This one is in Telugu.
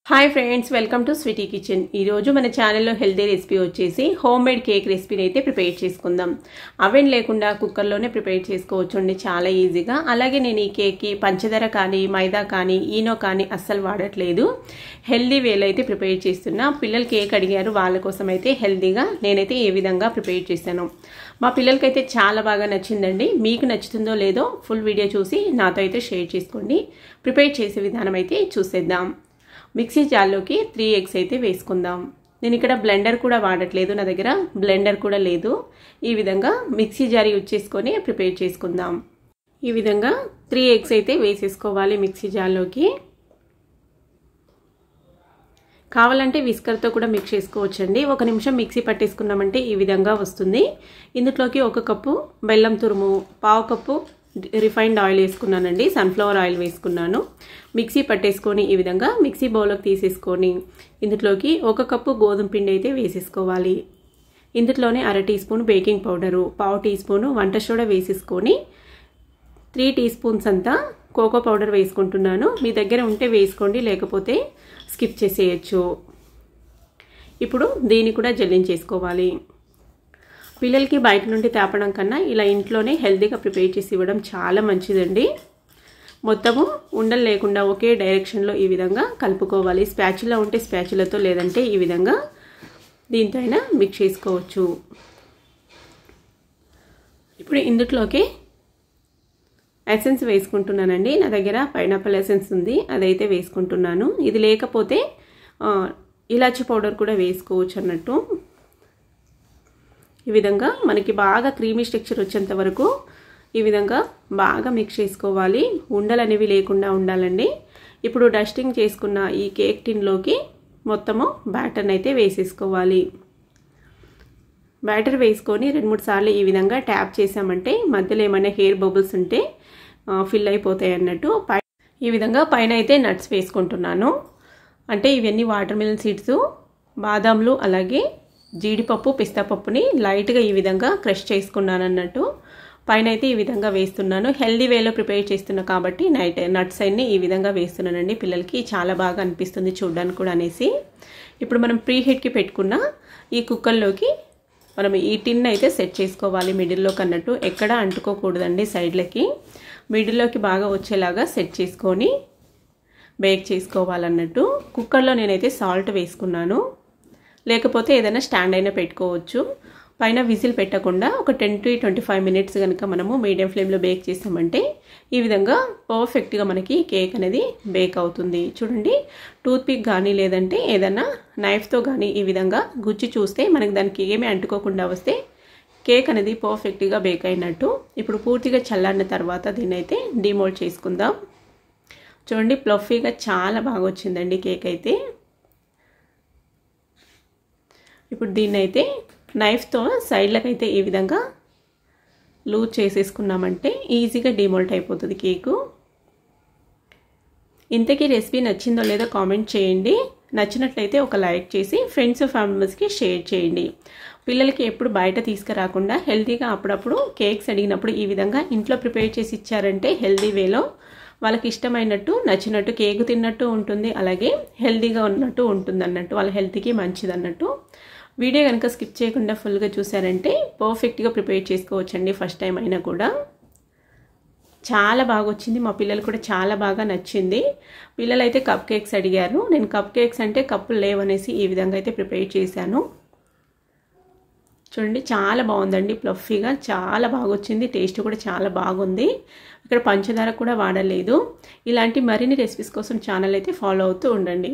hi friends welcome to Sweety kitchen मन चैनल हेल्दी रेसिपी वच्चेसी होम मेड केक रेसिपी अयिते प्रिपेर चेसुकुंदाम ओवन लेकुंडा कुक्कर लोने प्रिपेर चेसुकोवच्चंడి చాలా ఈజీగా అలాగే నేను ఈ కేక్ కి పంచదార కానీ మైదా కానీ ఈనో కానీ అస్సలు వాడట్లేదు హెల్దీ వేలో అయితే ప్రిపేర్ చేస్తున్నా పిల్లలు కేక్ అడిగారు వాళ్ళ కోసం అయితే హెల్దీగా నేనైతే ఏ విధంగా ప్రిపేర్ చేశాను మా పిల్లలకైతే చాలా బాగా నచ్చిందండి మీకు నచ్చుతుందో లేదో ఫుల్ వీడియో చూసి నాతో అయితే షేర్ చేసుకోండి ప్రిపేర్ చేసే విధానం అయితే చూసేద్దాం మిక్సీ జార్లోకి 3 ఎగ్స్ అయితే వేసుకుందాం నేను ఇక్కడ బ్లెండర్ కూడా వాడట్లేదు నా దగ్గర బ్లెండర్ కూడా లేదు ఈ విధంగా మిక్సీ జార్ యూస్ చేసుకొని ప్రిపేర్ చేసుకుందాం ఈ విధంగా 3 ఎగ్స్ అయితే వేసేసుకోవాలి మిక్సీ జార్లోకి కావాలంటే విస్కర్ తో కూడా మిక్స్ చేసుకోవచ్చండి ఒక నిమిషం మిక్సీ పట్టేసుకున్నామంటే ఈ విధంగా వస్తుంది ఇందులోకి 1 కప్పు బెల్లం తురుము 1/2 కప్పు రిఫైన్డ్ ఆయిల్ వేసుకున్నానండి సన్ఫ్లవర్ ఆయిల్ వేసుకున్నాను మిక్సీ పట్టేసుకొని ఈ విధంగా మిక్సీ బౌల్లోకి తీసేసుకొని ఇందులోకి 1 కప్పు గోధుమ పిండి అయితే వేసేసుకోవాలి ఇందులోనే 1/2 teaspoon baking powder 1/2 teaspoon వంట సోడా వేసేసుకొని 3 టీ స్పూన్స్ అంతా కోకో పౌడర్ వేసుకుంటున్నాను మీ దగ్గర ఉంటే వేసుకోండి లేకపోతే స్కిప్ చేసేయొచ్చు ఇప్పుడు దీన్ని కూడా జల్లించేసుకోవాలి పిల్లలకి బయట నుండి తేపడం కన్నా ఇలా ఇంట్లోనే హెల్తీగా ప్రిపేర్ చేసి ఇవ్వడం చాలా మంచిదండి మొత్తము ఉండలు లేకుండా ఒకే డైరెక్షన్లో ఈ విధంగా కలుపుకోవాలి స్పాచులా ఉంటే స్పాచులాతో లేదంటే ఈ విధంగా దీంతో అయినా మిక్స్ చేసుకోవచ్చు ఇప్పుడు ఇందులోకి ఎసెన్స్ వేసుకుంటున్నానండి నా దగ్గర పైనాపిల్ ఎసెన్స్ ఉంది అదైతే వేసుకుంటున్నాను ఇది లేకపోతే ఇలాచీ పౌడర్ కూడా వేసుకోవచ్చు అన్నట్టు ఈ విధంగా మనకి బాగా క్రీమీ టెక్స్చర్ వచ్చేంత వరకు ఈ విధంగా బాగా మిక్స్ చేసుకోవాలి ఉండలు అనేవి లేకుండా ఉండాలండి ఇప్పుడు డస్టింగ్ చేసుకున్న ఈ కేక్ టిన్ లోకి మొత్తము బ్యాటర్ అయితే వేసేసుకోవాలి బ్యాటర్ వేసుకొని 2-3 సార్లు ఈ విధంగా ట్యాప్ చేసామంటే మధ్యలో ఏమైనా హెయిర్ బబుల్స్ ఉంటే ఫిల్ అయిపోతాయి అన్నట్టు ఈ విధంగా పైన అయితే నట్స్ వేసుకుంటున్నాను అంటే ఇవన్నీ వాటర్ మిలన్ సీడ్స్ బాదాంలు అలాగే జీడిపప్పు పిస్తా పప్పుని లైట్ గా ఈ విధంగా క్రష్ చేసుకున్నాను అన్నట్టు పైన అయితే ఈ విధంగా వేస్తున్నాను హెల్దీ వేలో ప్రిపేర్ చేస్తున్నా కాబట్టి నట్స్ అన్ని ఈ విధంగా వేస్తున్నానండి పిల్లలకి చాలా బాగా అనిపిస్తుంది చూడడానికి కూడా అనేసి ఇప్పుడు మనం ప్రీ హీట్ కి పెట్టుకున్న ఈ కుక్కర్ లోకి మనం ఈ టిన్ అయితే సెట్ చేసుకోవాలి మిడిల్ లో కన్నట్టు ఎక్కడ అంటుకోకూడదండి సైడ్లకి మిడిల్ లోకి బాగా వచ్చేలాగా సెట్ చేసుకొని బేక్ చేసుకోవాలన్నట్టు కుక్కర్ లో నేనైతే సాల్ట్ వేసుకున్నాను లేకపోతే ఏదైనా స్టాండ్ అయినా పెట్టుకోవచ్చు పైన విజిల్ పెట్టకుండా ఒక 10 to 25 మినిట్స్ గనుక మనము మీడియం ఫ్లేమ్ లో బేక్ చేసామంటే ఈ విధంగా పర్ఫెక్ట్ గా మనకి కేక్ అనేది బేక్ అవుతుంది చూడండి టూత్ పిక్ గానీ లేదంటే ఏదైనా నైఫ్ తో గానీ ఈ విధంగా గుచ్చి చూస్తే మనకి దానికి ఏమీ అంటుకోకుండా వస్తే కేక్ అనేది పర్ఫెక్ట్ గా బేక్ అయినట్టు ఇప్పుడు పూర్తిగా చల్లారిన తర్వాత దీన్ని అయితే డిమోల్డ్ చేసుకుందాం చూడండి ఫ్లఫీగా చాలా బాగా వచ్చిందండి కేక్ అయితే ఇప్పుడు దీన్ని అయితే నైఫ్ తో సైడ్లకు అయితే ఈ విధంగా లూజ్ చేసేసుకున్నామంటే ఈజీగా డిమోల్ట్ అయిపోతుంది కేక్ ఇంతకీ రెసిపీ నచ్చిందో లేదో కామెంట్ చేయండి నచ్చినట్లయితే ఒక లైక్ చేసి ఫ్రెండ్స్ ఫ్యామిలీస్ కి షేర్ చేయండి పిల్లలకి ఎప్పుడు బయట తీసుకురాకుండా హెల్తీగా అప్పుడప్పుడు కేక్స్ అడిగినప్పుడు ఈ విధంగా ఇంట్లో ప్రిపేర్ చేసి ఇచ్చారంటే హెల్తీ వేలో వాళ్ళకి ఇష్టమైనట్టు నచ్చినట్టు కేక్ తిన్నట్టు ఉంటుంది అలాగే హెల్తీగా ఉన్నట్టు ఉంటుంది అన్నట్టు వాళ్ళ హెల్త్కి మంచిది అన్నట్టు వీడియో కనుక స్కిప్ చేయకుండా ఫుల్గా చూసారంటే పర్ఫెక్ట్గా ప్రిపేర్ చేసుకోవచ్చండి ఫస్ట్ టైం అయినా కూడా చాలా బాగా వచ్చింది మా పిల్లలు కూడా చాలా బాగా నచ్చింది పిల్లలు అయితే కప్ కేక్స్ అడిగారు నేను కప్ కేక్స్ అంటే కప్పులు లేవనేసి ఈ విధంగా అయితే ప్రిపేర్ చేశాను చూడండి చాలా బాగుందండి ఫ్లఫీగా చాలా బాగా వచ్చింది టేస్ట్ కూడా చాలా బాగుంది ఇక్కడ పంచదార కూడా వాడలేదు ఇలాంటి మరిన్ని రెసిపీస్ కోసం ఛానల్ అయితే ఫాలో అవుతూ ఉండండి